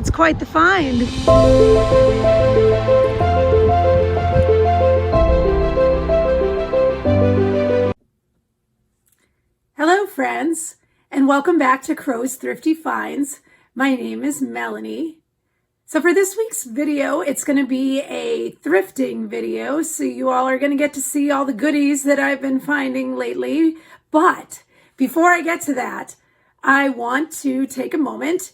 It's quite the find. Hello friends, and welcome back to Crow's Thrifty Finds. My name is Melanie. So for this week's video, it's going to be a thrifting video, so you all are going to get to see all the goodies that I've been finding lately. But before I get to that, I want to take a moment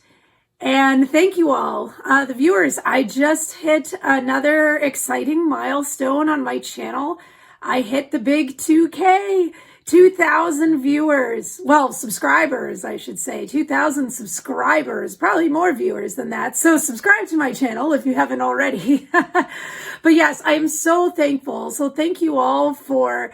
and thank you all, the viewers. I just hit another exciting milestone on my channel. I hit the big 2K, 2,000 viewers. Well, subscribers, I should say. 2,000 subscribers, probably more viewers than that. So subscribe to my channel if you haven't already. But yes, I am so thankful. So thank you all for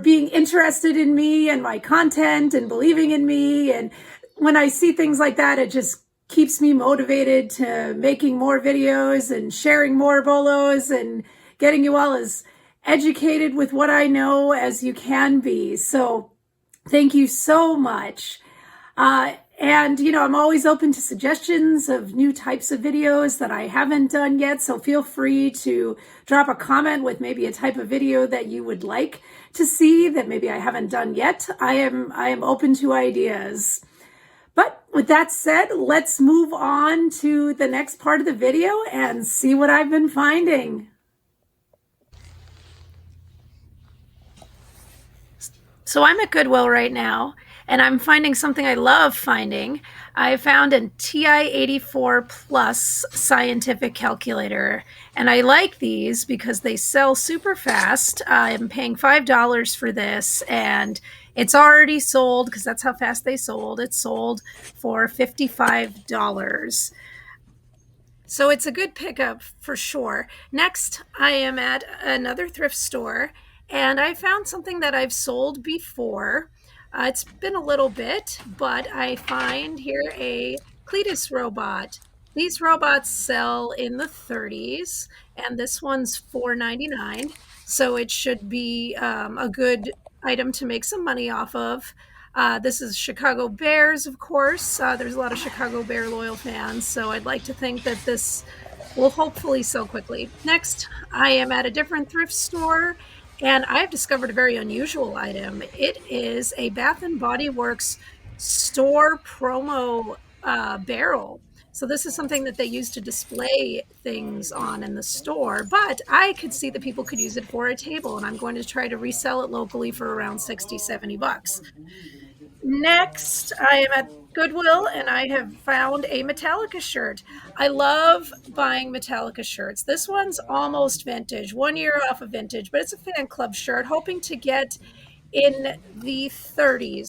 being interested in me and my content and believing in me. And when I see things like that, it just keeps me motivated to making more videos and sharing more bolos and getting you all as educated with what I know as you can be. So thank you so much. And, you know, I'm always open to suggestions of new types of videos that I haven't done yet. So feel free to drop a comment with maybe a type of video that you would like to see that maybe I haven't done yet. I am open to ideas. But with that said, let's move on to the next part of the video and see what I've been finding. So I'm at Goodwill right now, and I'm finding something I love finding. I found a TI-84 Plus scientific calculator, and I like these because they sell super fast. I'm paying $5 for this, and it's already sold because that's how fast they sold. It's sold for $55. So it's a good pickup for sure. Next, I am at another thrift store, and I found something that I've sold before. It's been a little bit, but I find here a Cletus robot. These robots sell in the 30s, and this one's $4.99, so it should be a good item to make some money off of. This is Chicago Bears, of course. There's a lot of Chicago Bear loyal fans, so I'd like to think that this will hopefully sell quickly. Next, I am at a different thrift store, and I've discovered a very unusual item. It is a Bath & Body Works store promo barrel. So this is something that they use to display things on in the store, but I could see that people could use it for a table, and I'm going to try to resell it locally for around 60, 70 bucks. Next, I am at Goodwill, and I have found a Metallica shirt. I love buying Metallica shirts. This one's almost vintage, 1 year off of vintage, but it's a fan club shirt, hoping to get in the 30s.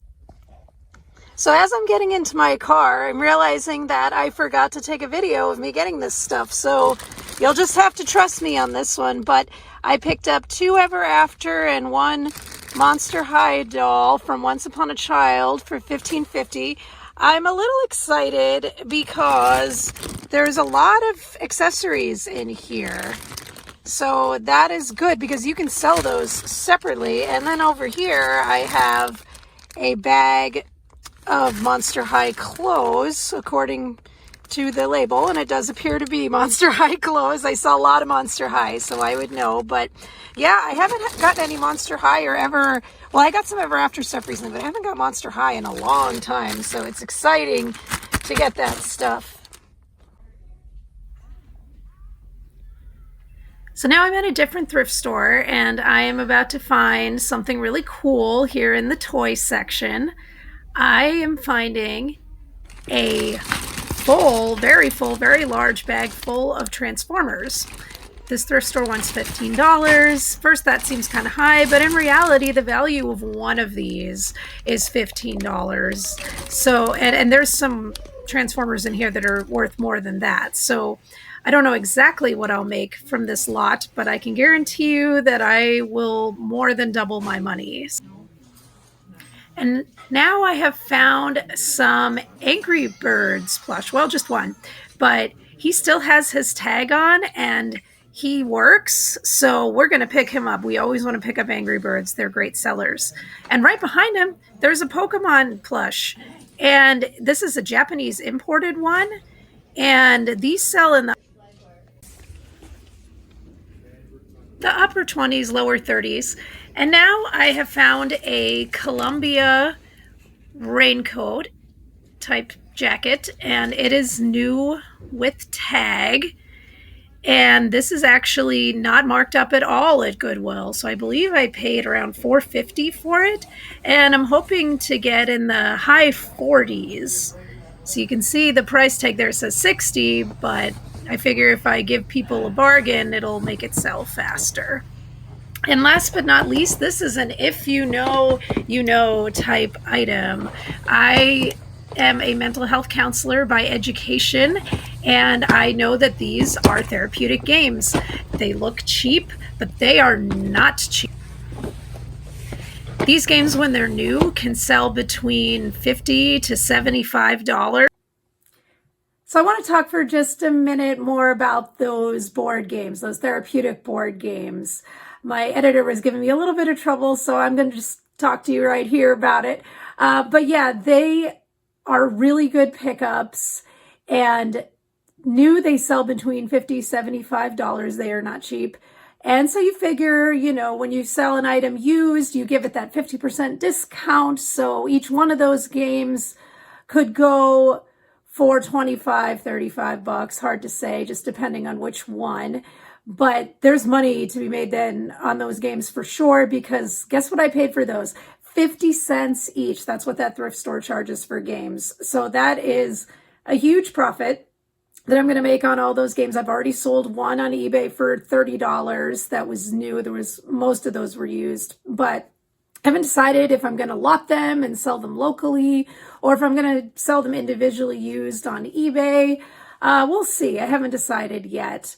So as I'm getting into my car, I'm realizing that I forgot to take a video of me getting this stuff. So you'll just have to trust me on this one. But I picked up 2 Ever After and 1 Monster High doll from Once Upon a Child for $15.50. I'm a little excited because there's a lot of accessories in here. So that is good because you can sell those separately. And then over here I have a bag of Monster High clothes, according to the label, and it does appear to be Monster High clothes. I saw a lot of Monster High, so I would know. But yeah, I haven't gotten any Monster High or ever, well, I got some Ever After stuff recently, but I haven't got Monster High in a long time, so it's exciting to get that stuff. So now I'm at a different thrift store, and I am about to find something really cool here in the toy section. I am finding a very full, very large bag full of Transformers. This thrift store wants $15. First, that seems kind of high, but in reality, the value of one of these is $15. So, and there's some Transformers in here that are worth more than that. So I don't know exactly what I'll make from this lot, but I can guarantee you that I will more than double my money. And now I have found some Angry Birds plush. Well, just one, but he still has his tag on and he works. So we're going to pick him up. We always want to pick up Angry Birds. They're great sellers. And right behind him, there's a Pokemon plush. And this is a Japanese imported one. And these sell in the upper 20s, lower 30s. And now I have found a Columbia raincoat type jacket, and it is new with tag. And this is actually not marked up at all at Goodwill. So I believe I paid around $4.50 for it. And I'm hoping to get in the high 40s. So you can see the price tag there says 60, but I figure if I give people a bargain, it'll make it sell faster. And last but not least, this is an if you know, you know type item. I am a mental health counselor by education, and I know that these are therapeutic games. They look cheap, but they are not cheap. These games, when they're new, can sell between $50 to $75. So I want to talk for just a minute more about those board games, those therapeutic board games. My editor was giving me a little bit of trouble, so I'm going to just talk to you right here about it. But yeah, they are really good pickups, and new they sell between $50 $75. They are not cheap. And so you figure, you know, when you sell an item used, you give it that 50% discount. So each one of those games could go for $25, $35, hard to say, just depending on which one. But there's money to be made then on those games for sure, because guess what I paid for those? 50 cents each. That's what that thrift store charges for games. So that is a huge profit that I'm going to make on all those games. I've already sold one on eBay for $30. That was new. Most of those were used, but I haven't decided if I'm going to lot them and sell them locally or if I'm going to sell them individually used on eBay. We'll see. I haven't decided yet.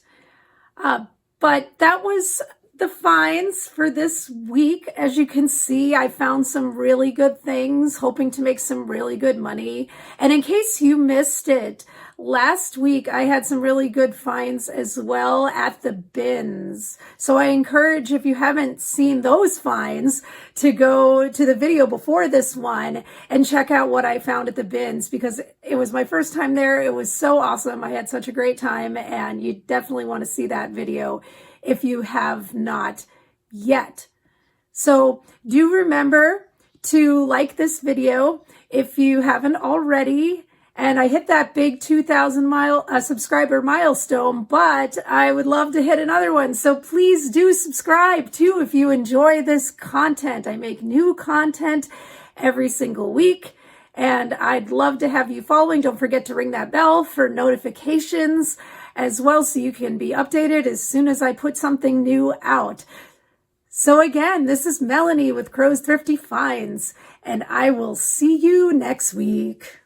But that was the finds for this week. As you can see, I found some really good things, hoping to make some really good money. And in case you missed it, last week I had some really good finds as well at the bins. So I encourage, if you haven't seen those finds, to go to the video before this one and check out what I found at the bins, because it was my first time there. It was so awesome. I had such a great time, and you definitely want to see that video if you have not yet. So do remember to like this video if you haven't already. And I hit that big 2,000 subscriber milestone, but I would love to hit another one. So please do subscribe too if you enjoy this content. I make new content every single week, and I'd love to have you following. Don't forget to ring that bell for notifications as well, so you can be updated as soon as I put something new out. So again, this is Melanie with Crow's Thrifty Finds, and I will see you next week.